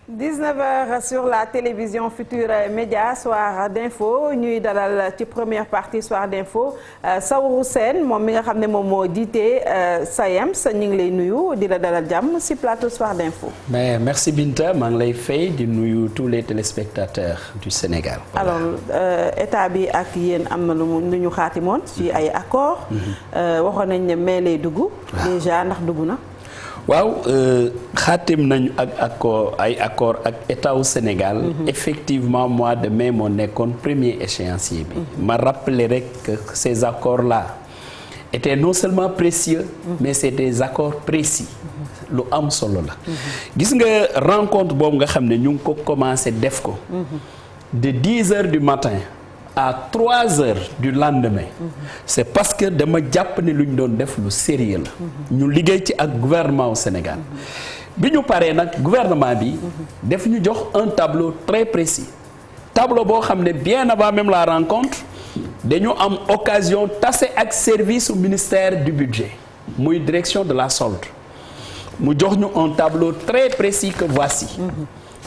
19h sur la télévision Futur Média soir d'info ñuy dalal ci première partie soir d'info Saourou Sène moom mi nga xam ne moom moo jiite SAEMS ñu ngi lay nuyu di la dalal jàmm si plateau soir d'info. mais merci Binta maa ngi lay fay di nuyu tous les téléspectateurs du Sénégal. Voilà. alors état bi ak yéen am na lu ñu xaatimoon ci ay accords. waxoon nañ ne mai lay dugg. déjà ndax dugg na. waaw xaatim nañu ay accord ak état wu Sénégal. Effectivement mois de mai moo nekkoon premier échéancier bi. ma rappeler rek que ces accords là étaient non seulement précieux. mais c'est des accords précis. lu am solo la. gis nga rencontre boobu nga xam ne ñu ngi ko commencé def ko. de 10 heures du matin à 3 heures du lendemain. c'est parce que dama jàpp ne lu ñu doon def lu sérieux la. ñu liggéey ci ak gouvernement au Sénégal. bi ñu paree nag gouvernement bi. def ñu jox un tableau très précis. tableau boo xam ne bien avant même la rencontre dañu am occasion tase ak service au ministère du budget muy direction de la solde mu jox ñu un tableau très précis que voici.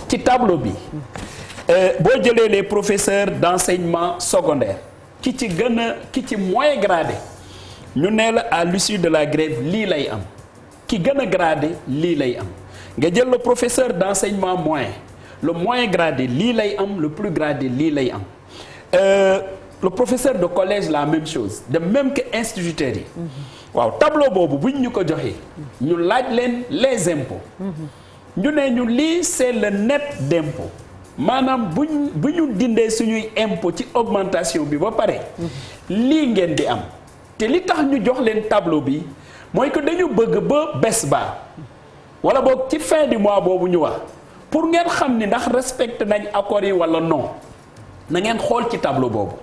ci tableau bi. boo jëlee les professeurs d'enseignement secondaire ki ci moins gradé ñu ne la à l'issue de la grève lii lay am ki gën a gradé lii lay am nga jël le professeur d'enseignement moyen le moins gradé lii lay am le plus gradé lii lay am le professeur de collège la même chose de même que instituteurs yi waaw tableau boobu buñ ñu ko joxee ñu laaj leen les impôts ñu ne ñu lii c'est le net d'impôt maanaam bu ñu dindee suñuy impôt ci augmentation bi ba pare lii ngeen di am te li tax ñu jox leen tableau bi mooy que dañu bëgg ba bés ba wala boog ci fin du mois boobu ñu wax pour ngeen xam ni ndax respecté nañ accords yi wala non na ngeen xool ci tableau boobu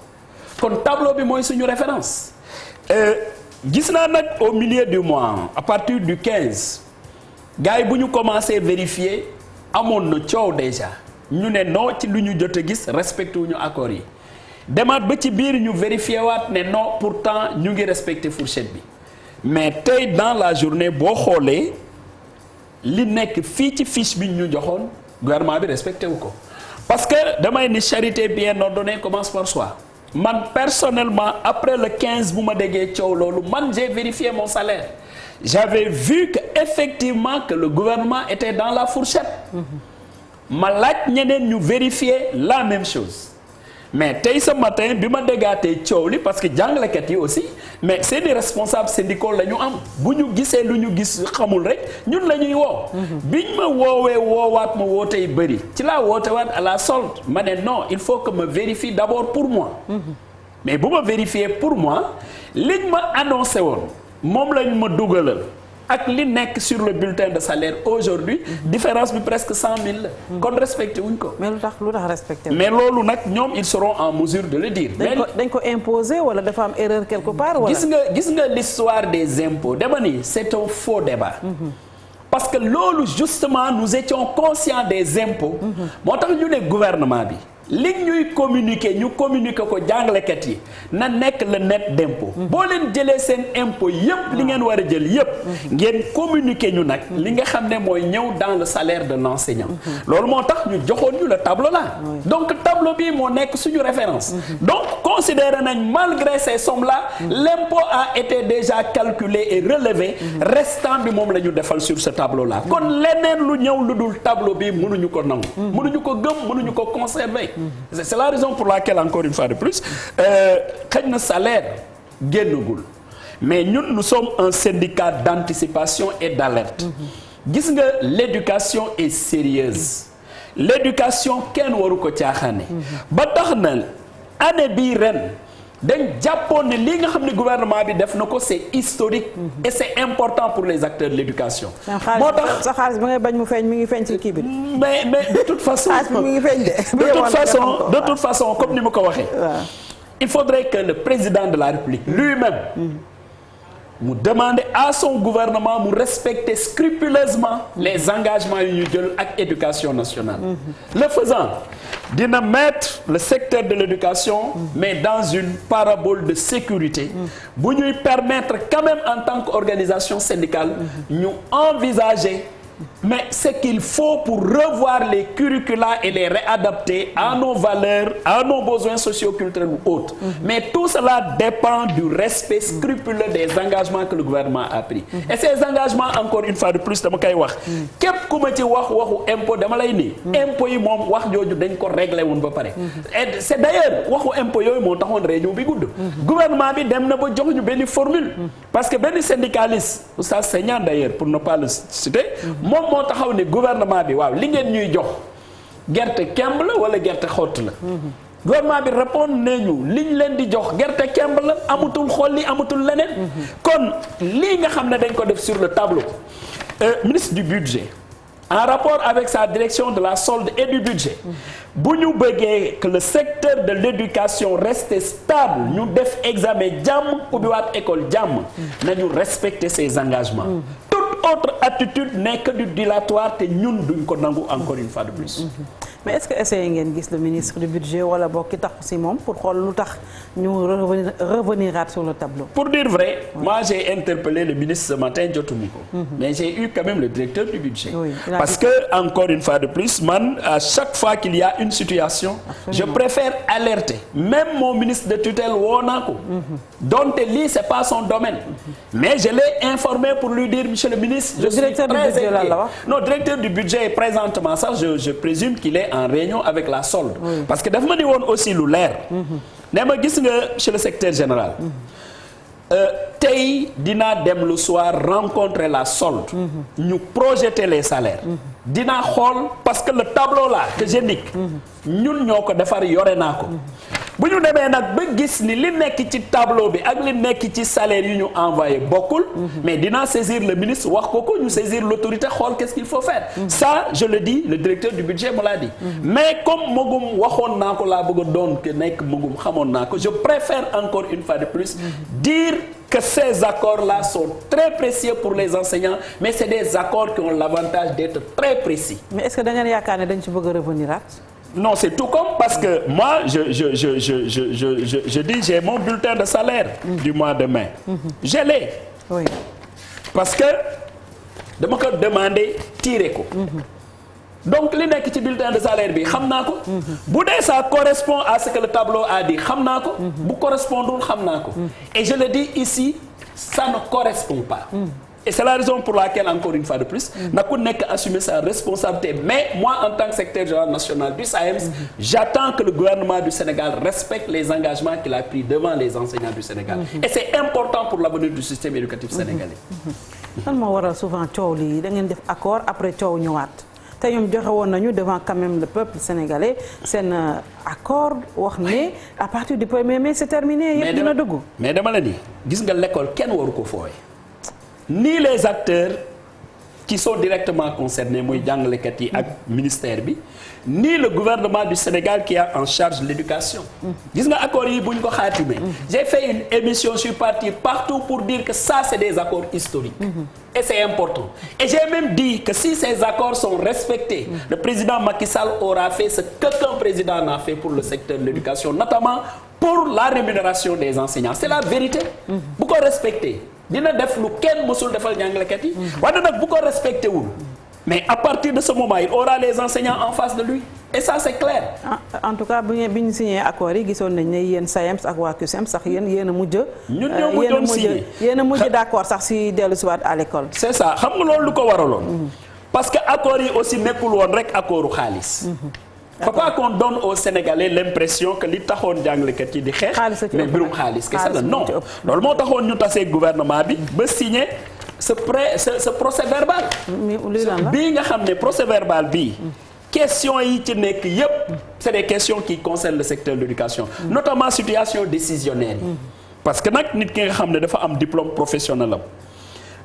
kon tableau bi mooy suñu référence gis naa nag au milieu du mois à partir du 15 gars yi bu ñu commencé vérifier amoon na coow déjà ñu ne non ci lu ñu jot a gis respecté wuñu accords yi demaat ba ci biir ñu vérifié waat ne non pourtant ñu ngi respecté fourchette bi mais tey dans la journée boo xoolee li nekk fii ci fiche bi ñu joxoon gouvernement bi respecté wu ko parce que damay ni charité bien ordonnée commence par soi man personnellement après le 15 bu ma déggee coow loolu man j'ai vérifié mon salaire j'avais vu que effectivement que le gouvernement était dans la fourchette. ma laaj ñeneen ñu vérifier la même chose mais tey ce matin bi ma déggaatee coow li parce que jàngalekat yi aussi mais c'est des responsables syndicaux la ñu am bu ñu gisee lu ñu gis xamul rek ñun la ñuy woo. biñ ma woowaat ma wootey bëri ci laa wootewaat à la solde ma ne non il faut que ma vérifie d'abord pour moi. mais bu ma vérifier pour moi liñ ma annoncé woon moom lañ ma dugalal. ak li nekk sur le bulletin de salaire aujourd'hui différence bi presque 100 000 la. kon respecté wuñ ko. mais lu tax respecté wuñ. mais loolu nag ñoom ils seront en mesure de le dire. dañ ko imposer wala dafa am erreur quelque part wala. gis nga l'histoire des impôts dama ni c'est un faux débat. parce que loolu justement nous étions conscients des impôts. moo tax ñu ne gouvernement bi. li ñuy communiquer ko jàngalekat yi na nekk le net d'impôt. boo leen jëlee seen impôt yépp li ngeen war a jël yépp ngeen communiquer ñu nag li nga xam ne mooy ñëw dans le salaire de l'enseignant. loolu moo tax ñu joxoon ñu le tableau là. donc tableau bi moo nekk suñu référence. donc considéré nañ malgré ces sommes là l'impôt a été déjà calculé et relevé. restant bi moom la ñu defal sur ce tableau là. kon leneen lu ñëw lu dul tableau bi mënuñu ko nangu. mënuñu ko gëm mënuñu ko conserver. c'est la raison pour laquelle encore une fois de plus xëy na salaire génnagul mais ñun nous sommes un syndicat d'anticipation et d'alerte. gis nga l'éducation est sérieuse. l'éducation kenn waru ko caaxaane. ba tax na année bii ren dañ jàppoon ne li nga xam ne gouvernement bi def na ko c'est historique. et c'est important pour les acteurs de l'éducation. moo tax sa xaalis ba ngay bañ mu feeñ mi ngi feeñ ci kii bi. mais de toute façon. mi ngi feeñ de toute façon comme ni ma ko waxee. il faudrait que le président de la République lui-même. mu demander à son gouvernement mu respecter scrupuleusement les engagements yu ñu jël ak éducation nationale. Le faisant dina mettre le secteur de l'éducation mais dans une parabole de sécurité bu ñuy permettre quand même en tant qu'organisation syndicale ñu envisager mais c'est qu'il faut pour revoir les curricula et les réadapter à nos valeurs, à nos besoins socioculturels ou autres. Mais tout cela dépend du respect scrupuleux des engagements que le gouvernement a pris. Et ces engagements, encore une fois de plus, dama koy wax képp ku ma ci waxu impôt dama lay ni impôt yi moom wax jooju dañ ko réglé woon ba pare. Et c'est d'ailleurs waxu impôt yooyu moo taxoon réunion bi gudd. Gouvernement bi dem na ba jox ñu benn formule. Parce que benn syndicaliste, Oustaz Sagnan d'ailleurs pour ne pas le citer, moom moo taxaw ne gouvernement bi waaw li ngeen ñuy jox gerte kemb la wala gerte xott la. Gouvernement bi répondre nañu liñ leen di jox gerte kemb la amatul xolli amatul leneen. kon lii nga xam ne dañ ko def sur le tableau. Ministre du budget en rapport avec sa direction de la solde et du budget bu ñu bëggee que le secteur de l'éducation reste stable ñu def examen jàmm ubbiwaat école jàmm nañu respecter ses engagements. Toute autre attitude n'est que du dilatoire te ñun duñ ko nangu encore une fois de plus. mais est-ce que essayé ngeen gis le ministre du budget wala bokk ki tax si moom pour xool lu tax ñu revenir sur le tableau. Pour dire vrai, moi j'ai interpellé le ministre ce matin jotuma ko. Mais j'ai eu quand même le directeur du budget. Oui, parce que encore une fois de plus man à chaque fois qu'il y a une situation. Absolument. Je préfère alerter même mon ministre de tutelle woo naa ko. donte lii c'est pas son domaine. Mais je l'ai informé pour lui dire monsieur le ministre. Je suis très inquiet. Non, directeur du budget est présentement ça je présume qu'il est en réunion avec la solde. Oui. Parce que dafa ma ni woon aussi lu leer. ne ma gis nga chez le secrétaire général. tey dinaa dem le soir rencontrer la solde. ñu projeter les salaires. dinaa xool parce que le tableau là que j'indique. ñun ñoo ko defar yore naa ko. bu ñu demee nag ba gis ni li nekk ci tableau bi ak li nekk ci salaire yu ñu envoyé bokkul. mais dinaa saisir le ministre wax ko ñu saisir l'autorité xool qu'est-ce qu'il faut faire. ça je le dis le directeur du budget me l'a dit. mais comme magum waxoon naa ko laa bëgg a doon que nekk magum xamoon naa ko je préfère encore une fois de plus dire que ces accords-là sont très précieux pour les enseignants mais c'est des accords qui ont l'avantage d'être très précis. mais est-ce que da ngeen yaakaar ne dañ ci bëgg a revenir at. Non, c'est tout comme parce que moi je dis j'ai mon bulletin de salaire du mois de mai. Je l'ai. Oui. Parce que dama ko demander tirer ko. Donc li nekk ci bulletin de salaire bi xam naa ko. bu dee ça correspond à ce que le tableau a dit xam naa ko. bu correspondul xam naa ko. Et je le dis ici ça ne correspond pas. Et c'est la raison pour laquelle, encore une fois de plus, na ku nekk assumer sa responsabilité. Mais moi, en tant que secrétaire général national du SAEMS, j'attends que le gouvernement du Sénégal respecte les engagements qu'il a pris devant les enseignants du Sénégal. Et c'est important pour l'avenir du système éducatif sénégalais. lan moo waral souvent coow lii da ngeen def accord après coow ñëwaat te ñoom joxe woon nañu devant quand même le peuple sénégalais seen accord wax ne à partir du 1er mai c'est terminé. yëpp dina dugg. mais dama la ni gis nga l'école kenn waru ko fooy. Ni les acteurs qui sont directement concernés muy jàngalekat yi ak ministère bi ni le gouvernement du Sénégal qui a en charge l'éducation. gis nga accords yi bu ñu ko xaatimee. j'ai fait une émission je suis parti partout pour dire que ça c'est des accords historiques. Et c'est important. Et j'ai même dit que si ces accords sont respectés, le président Macky Sall aura fait ce qu'aucun président n'a fait pour le secteur de l'éducation, notamment pour la rémunération des enseignants. C'est la vérité. bu ko respecté. dina def lu kenn mësul defal jàngalekat yi. wante nag bu ko respecté wul. mais à partir de ce moment il aura les enseignants en face de lui. et ça c'est clair. en tout cas bi ñu signé accords yi gisoon nañ ne yéen SAEMS ak waa CUSEMS sax yéen a mujj. ñun ñoo mujjoon signé yéen a mujj d'accord sax si dellu si waat à l'école. c'est ça xam nga loolu lu ko waraloon. parce que accords yi aussi nekkul woon rek accordu xaalis. faut pas qu'on donne aux Sénégalais l'impression que li taxoon jàngalekat yi di xeex. mais mbirum xaalis kese la non. loolu moo taxoon ñu tasee gouvernement bi ba signer ce procès verbal. bii nga xam ne procès verbal bii. questions yi ci nekk yépp c'est des questions qui concernent le secteur de l'éducation. notamment situation décisionnaire yi. parce que nag nit ki nga xam ne dafa am diplôme professionnel am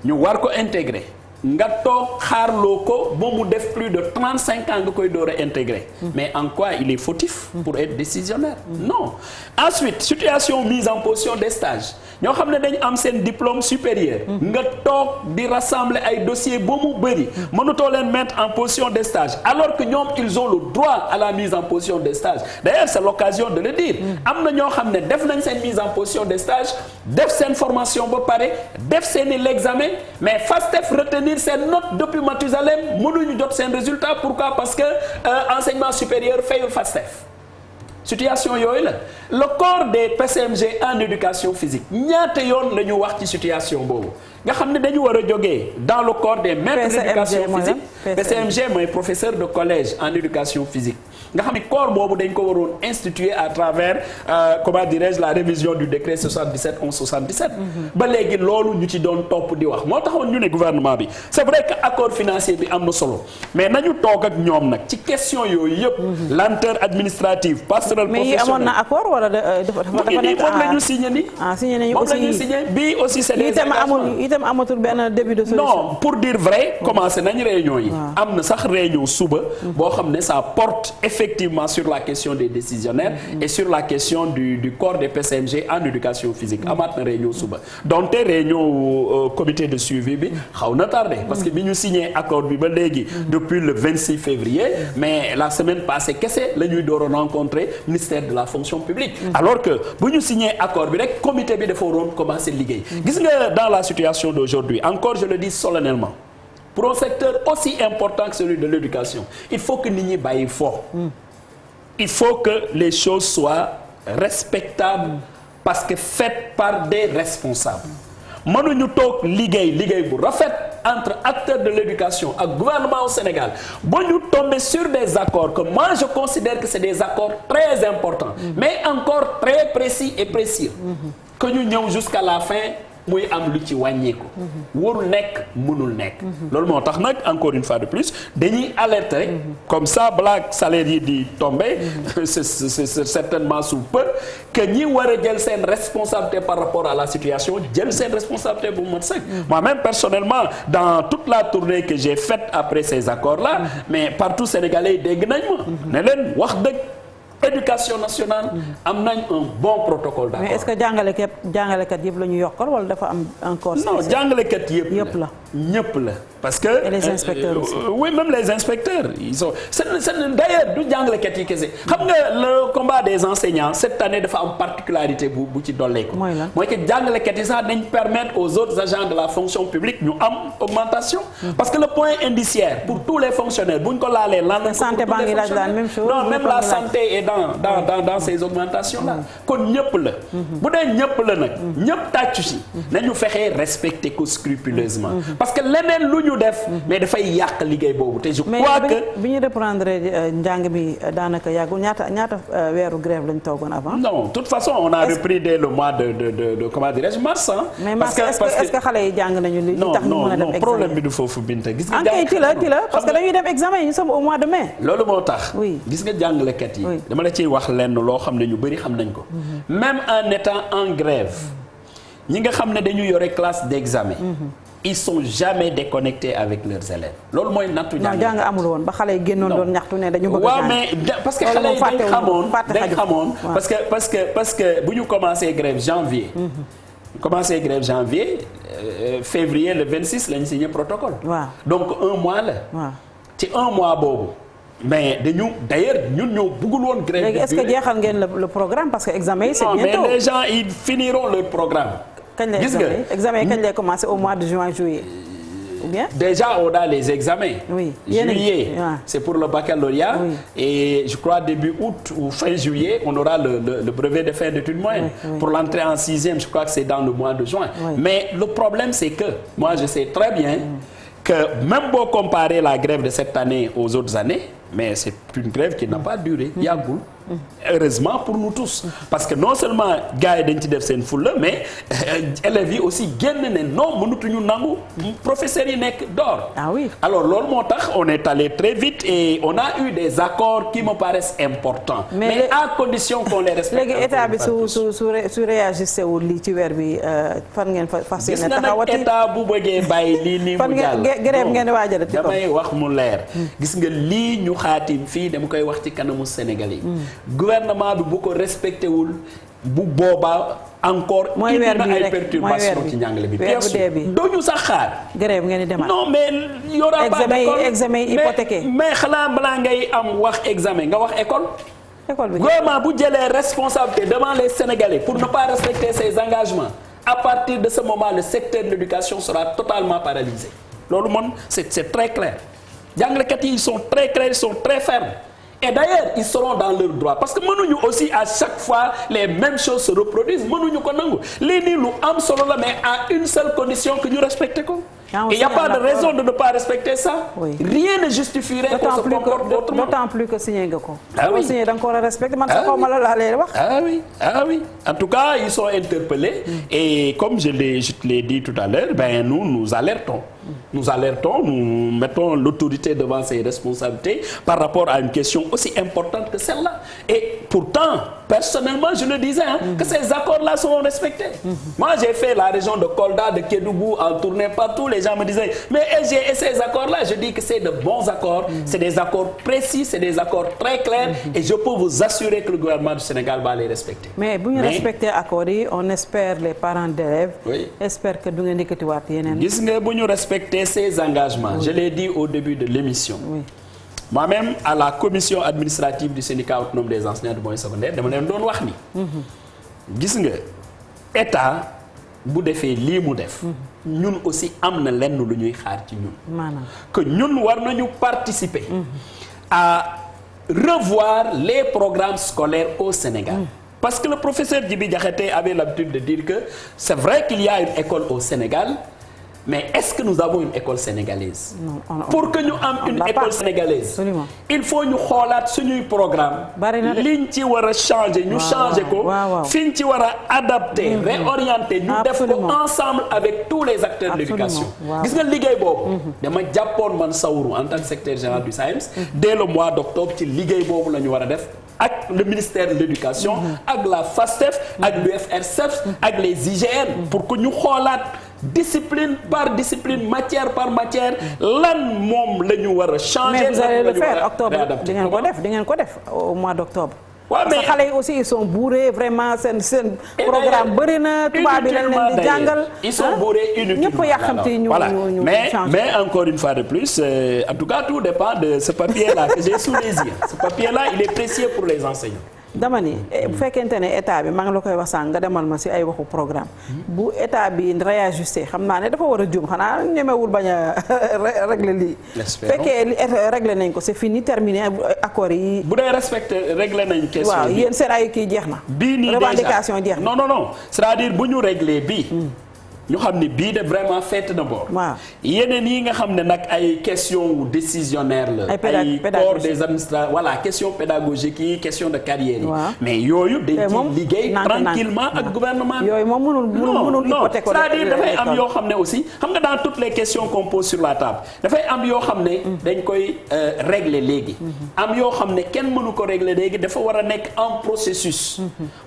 ñu war ko intégrer. nga toog xaarloo ko ba mu def plus de 35 ans nga koy door a intégrer. mais en quoi il est fautif pour être décisionnaire. non ensuite situation mise en position des stages ñoo xam ne dañu am seen diplôme supérieur. nga toog di rassembler ay dossiers ba mu bëri mënutoo leen mettre en position des stages alors que ñoom ils ont le droit à la mise en position des stages d'ailleurs c'est l'occasion de le dire. am na ñoo xam ne def nañ seen mise en position des stages def seen formation ba pare def seeni l'examen mais FASTEF retenir seen note depuis Mathusalem mënuñu jot seen résultat pourquoi parce que enseignement supérieur fayul FASTEF situation yooyu la le corps des PCMG en éducation physique ñaata yoon la ñu wax ci situation boobu nga xam ne dañu war a jógee dans le corps des maîtres d'éducation physique PCMG mooy professeur de collège en éducation physique nga xam ne corps boobu dañ ko waroon instituer à travers comment dirais-je la révision du décret 77 11 77 ba léegi loolu ñu ci doon topp di wax moo taxoon ñu ne gouvernement bi c'est vrai que accord financier bi am na solo mais nañu toog ak ñoom nag ci question yooyu yëpp lenteur administrative passerelle professionnelle mais yi amoon na accord wala dafa nekk moom la ñu signé ni signé nañu moom la ñu signé bii aussi c'est des engagements itam amatul benn début de solution. Non pour dire vrai commencé nañ réunion yi. am na sax réunion suba. boo xam ne ça porte effectivement sur la question des décisionnaires. et sur la question du corps des PCMG en éducation physique. amaat na réunion suba donte réunion comité de suivi bi xaw na tardé. parce que bi ñu signé accord bi ba léegi. depuis le 26 février. mais la semaine passée kese la ñuy door a rencontrer ministère de la fonction publique. alors que bu ñu signé accord bi rek comité bi dafa waroon commencer liggéey. gis nga dans la situation d'aujourd'hui encore je le dis solennellement pour un secteur aussi important que celui de l'éducation il faut que nit ñi bàyyi fo il faut que les choses soient respectables parce que faites par des responsables mënuñu toog liggéey bu rafet entre acteurs de l'éducation ak gouvernement au Sénégal ba ñu tomber sur des accords que moi je considère que c'est des accords très importants mais encore très précis et précis que ñu ñëw jusqu'à la fin muy am lu ci wàññeeku. warul nekk mënul nekk. loolu moo tax nag encore une fois de plus dañuy alerter rek. comme ça balaa salaire yi di tomber. c'est certainement sous peu que ñi war a jël seen responsabilité par rapport à la situation jël seen responsabilité bu mat sëkk. moi-même personnellement dans toute la tournée que j'ai faite après ces accords-là. mais partout sénégalais yi dégg nañ ma. ne leen wax dëgg. éducation nationale am nañ un bon protocole d'accord. mais est-ce que jàngalekat yëpp la ñu yokkal wala dafa am encore. non jàngalekat yëpp la ñëpp la. parce que et les inspecteurs aussi. Oui même les inspecteurs ils sont c'est d'ailleurs du jàngalekat yi kese xam nga le combat des enseignants cette année dafa am particularité bu ci dolleeku. mooy que jàngalekat yi sax dañ permettre aux autres agents de la fonction publique ñu am augmentation. parce que le point indiciaire pour tous les fonctionnaires bu ñu ko laalee lan la. santé baa ngi laaj la même chose. non même la santé est dans ces augmentations là. kon ñëpp la. bu dee ñëpp la nag. ñëpp tàccu si. nañu fexe respecter ko scrupuleusement. parce que leneen lu ñu def. mais dafay yàq liggéey boobu te je crois que. bi ñu reprendre njàng mi daanaka yàggul ñaata weeru grève lañ toogoon avant. non de toute façon on a repris dès le mois de comment dirais-je mars hein. mais mars est-ce que xale yi jàng nañu li tax ñu mën a dem examen. problème bi du foofu Binta gis nga. jàng ti la parce que dañuy dem examen yi ñu sommes au mois de mai. loolu moo tax. oui gis nga jàngalekat yi. dama la ciy wax lenn loo xam ne ñu bari xam nañ ko. même en étant en grève ñi nga xam ne dañu yore classe d'examen. ils sont jamais déconnectés avec leurs élèves. loolu mooy nattu jàng amul woon ba xale yi génnoon doon ñaxtu ne dañu bëgg a waaw mais parce que xale yi dañ xamoon parce que bu ñu commencé grève janvier. Février le 26 lañu signé protocole. waaw donc un mois la. waaw ci un mois boobu. mais d'ailleurs ñun ñoo bëggul woon grève. léegi est-ce que jeexal ngeen le programme parce que examen yi c'est bientôt. non mais les gens ils finiront leur programme. kañ lay examen yi kañ lay commencer au mois de juin juillet ou bien. déjà on a les examens. oui juillet c'est pour le baccalauréat. Oui. et je crois début août ou fin juillet on aura le brevet de fin d'études moyennes. Oui. pour l'entrée en sixième je crois que c'est dans le mois de juin. Oui. mais le problème c'est que moi je sais très bien. que même boo comparer la grève de cette année aux autres années mais c'est une grève qui n'a pas duré yàggul. heureusement pour nous tous parce que non seulement gars yi dañ ci def seen fulla mais élèves yi aussi génn ne non mënatuñu nangu professeurs yi nekk dehors. ah oui alors loolu moo tax on est allé très vite et on a eu des accords qui me paraissent importants. mais à condition qu'on les respecte. léegi état bi su réagissé wul lii ci weer bi fan ngeen fas yéene taxawati. gis nga nag état bu bëggee bàyyi lii nii mu jàll. fan grève ngeen waajal ci damay wax mu leer. gis nga lii ñu xaatim fii dama koy wax ci kanamu Sénégalais yi. gouvernement bi bu ko respecté wul bu boobaa encore. mooy weer bi ay perturbations ci njàngale bi. weer bu dee bi doo ñu sax xaar. grève ngeen di demaat. non mais y aura pas d'école examen yi hypothéqué. mais xanaa balaa ngay am wax examen nga wax école. école bi gouvernement bu jëlee responsabilité devant les Sénégalais pour ne pas respecter ses engagements à partir de ce moment le secteur de l'éducation sera totalement paralysé loolu moom c'est très clair jàngalekat yi ils sont très clairs, ils sont très fermes. Et d'ailleurs, ils seront dans leurs droits. Parce que mënuñu aussi à chaque fois les mêmes choses se reproduisent. Mënuñu ko nangu. Lii nii lu am solo la mais à une seule condition que ñu respecter ko. Et il n'y a pas de raison de ne pas respecter ça. Oui. Rien ne justifierait qu'on se comporte autrement. D'autant plus que signé nga ko. Ah oui. Signé da nga ko war a respecter. Man sax xawma la laa lay wax. Ah oui, ah oui. En tout cas, ils sont interpellés. Et comme je l'ai dit tout à l'heure, ben nous alertons. Nous alertons, nous mettons l'autorité devant ses responsabilités par rapport à une question aussi importante que celle-là. Et pourtant, personnellement, je le disais, que ces accords-là seront respectés. Moi, j'ai fait la région de Kolda, de Kédougou, en tournée partout. Les gens me disaient, mais et ces accords-là, je dis que c'est de bons accords. C'est des accords précis, c'est des accords très clairs. Et je peux vous assurer que le gouvernement du Sénégal va les respecter. Mais si nous respectons les accords, on espère, les parents d'élèves, oui. espèrent que nous allons respecter ces engagements. Oui. Je l'ai dit au début de l'émission. Oui. Moi-même, à la commission administrative du syndicat autonome des enseignants du moyen secondaire, dama leen doon wax ni. Gis nga état bu defee lii mu def. ñun aussi am na lenn lu ñuy xaar ci ñun. Maanaam que ñun war nañu participer. À revoir les programmes scolaires au Sénégal. Parce que le professeur Djibi Diakhaté avait l'habitude de dire que c'est vrai qu'il y a une école au Sénégal. Mais est-ce que nous avons une école sénégalaise? Non, pour que nous ayons une école sénégalaise, absolument. Il faut nous regarder sur nos programmes. Ligne qui va changer, nous changer quoi? Fin qui va adapter, réorienter, nous devons ensemble avec tous les acteurs de l'éducation. Vous voyez liggéey bobu. Dama japon man Saourou en tant que secrétaire général du SAEMS dès le mois d'octobre ci liggéey bobu lañu wara def ak le ministère de l'éducation, ak la FASTEF, ak l'UFRSEF, ak les IGN pour que nous regardions discipline par discipline, matière par matière, lan moom la ñu war a changer. Mais vous allez le faire octobre di ngeen ko def au mois d'octobre. Ouais, parce que xale yi aussi ils sont bourrés vraiment seen programme bëri na tubaab bi lañ leen di jàngal. Ils sont bourrés inutilement. ñëpp yàqamti ñu mais encore une fois de plus en tout cas tout dépend de ce papier là que j'ai sous les yeux. Ce papier là il est précieux pour les enseignants. dama ni bu fekkente ne état bi maa ngi la koy wax sànq nga demal ma ci ay waxu programme bu état bi réajusté xam naa ne dafa war a juum xanaa ñemewul bañ a régler lii. fekkee régler nañ ko c'est fini terminé accords yi. bu dee respecté régler nañ question bi waaw yéen seen ay kii jeex na. bii nii revendication jeex na. non c'est-à-dire bu ñu régler bii. ñu xam ne bii de vraiment fête na boor. waaw yeneen yi nga xam ne nag ay question décisionnaire la. ay corps des administrateurs voilà question pédagogique yi question de carrière yi. mais yooyu dañ ci liggéey tranquillement ak gouvernement bi. yooyu moom mënul hypothèque ko c'est-à-dire dafay am yoo xam ne aussi xam nga dans toutes les questions qu'on pose sur la table dafay am yoo xam ne dañ koy régler léegi. am yoo xam ne kenn mënu ko régler léegi dafa war a nekk en processus.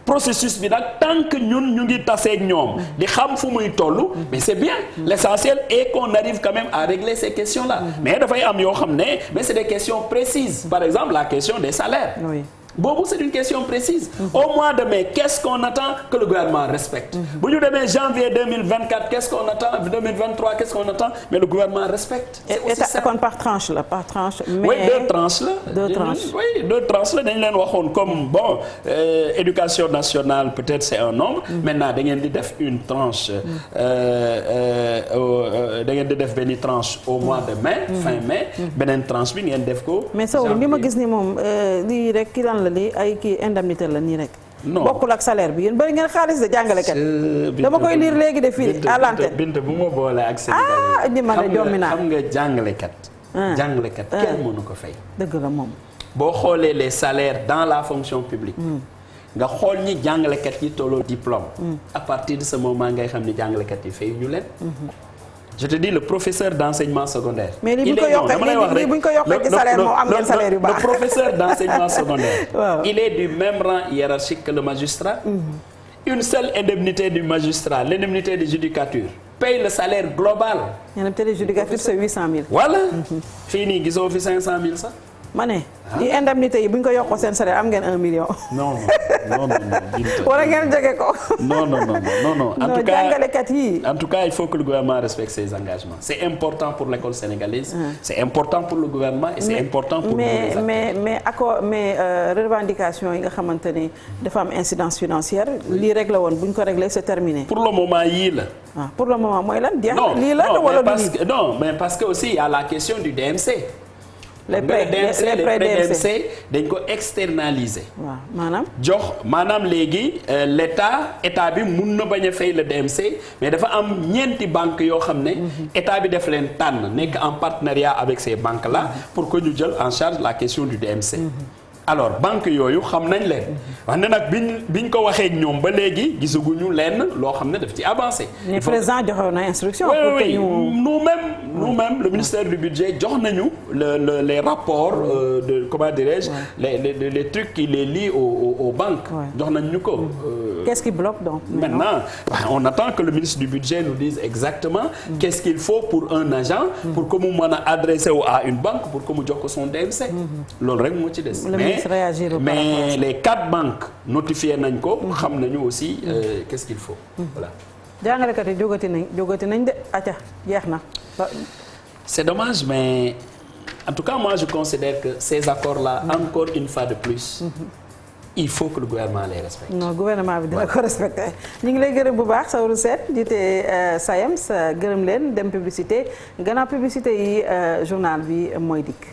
processus bi nag tant que ñun ñu ngi taseeg ñoom di xam fu muy toll. Mais c'est bien. L'essentiel est qu'on arrive quand même à régler ces questions-là. Mais dafay am yoo xam ne mais c'est des questions précises. Par exemple, la question des salaires. Oui. Bobu c'est une question précise. Au mois de mai, qu'est-ce qu'on attend que le gouvernement respecte? Bu ñu demee janvier 2024, qu'est-ce qu'on attend? 2023, qu'est-ce qu'on attend? Mais le gouvernement respecte. Et ça compte par tranche là, par tranche. Mais oui, deux tranches là. Deux tranches. Oui, deux tranches là. Dañ leen waxoon comme bon, éducation nationale peut-être c'est un nombre. Maintenant da ngeen di def une tranche. Da ngeen di def benn tranche au mois de mai, fin mai. Beneen tranche bi ngeen def ko. Mais ça li ma gis ni moom lii rek ki lan li ay kii indemnité la nii rek. non bokkul ak salaire bi yéen bëri ngeen xaalis de jàngalekat. dama koy lire léegi de fii à l'antenne. Binta bu ma boole ak Sénégal indi ma ne jommi naa xam nga jàngalekat. jàngalekat kenn mënu ko fay. dëgg la moom. boo xoolee les salaires dans la fonction publique. nga xool ñi jàngalekat yi tolloo diplôme. à partir de ce moment ngay xam ni jàngalekat yi fay ñu leen. Je te dis le professeur d'enseignement secondaire. mais li bu ko yokkee ci salaire moo am ngeen salaire yu baax. Le professeur d'enseignement secondaire. Wow. Il est du même rang hiérarchique que le magistrat. Une seule indemnité du magistrat, l'indemnité de judicature, paye le salaire global. L'indemnité de judicature c'est 800 000. Voilà. Fii nii gisoo fi 500 000 sax. ma ne. di indemnité yi bu ñu ko yokkoo seen salaire am ngeen 1 million. non. wala ngeen jóge ko. non. en tout cas jàngalekat yi. en tout cas il faut que le gouvernement respecte ses engagements. c'est important pour l'école sénégalaise. c'est important pour le gouvernement et c'est important pour nous les acteurs. mais revendication yi nga xamante ni dafa am incidence financière lii rek la woon bu ñu ko réglé c'est terminé. pour le moment yii la. ah pour le moment mooy lan. jeex na lii la wala non mais parce que aussi il y a la question du DMC. les prêts DMC dañ ko externaliser. waaw maanaam léegi état bi mun na bañ a fay le DMC mais dafa am ñeenti banques yoo xam ne. état bi def leen tànn nekk en partenariat avec ces banques là pour que ñu jël en charge la question du DMC. alors banque yooyu xam nañ leen wax ne nag biñ ko waxee ak ñoom ba léegi gisaguñu lenn loo xam ne daf ci avancé. le président joxe na instruction. pour que nous-mêmes le ministère du budget jox nañu les rapports de comment dirais-je. les trucs qui les lient aux banques. jox nañ ñu ko. qu'est-ce qui bloque donc. maintenant on attend que le ministre du budget nous dise exactement. qu'est-ce qu'il faut pour un agent. pour que mu mën a adresser à une banque pour que mu jox ko son DMC. loolu rek moo ci des. mais les 4 banques notifié nañ ko. xam nañu aussi qu'est-ce qu'il faut. voilà. jàngalekat yi jógati nañ de acca jeex na. c'est dommage mais en tout cas moi je considère que ces accords-là encore une fois de plus. il faut que le gouvernement les respecte. non gouvernement bi dina ko respecté. ñu ngi lay gërëm bu baax Saourou Sène jiite SAEMS gërëm leen dem publicité gannaaw publicité yi journal bi mooy dikk.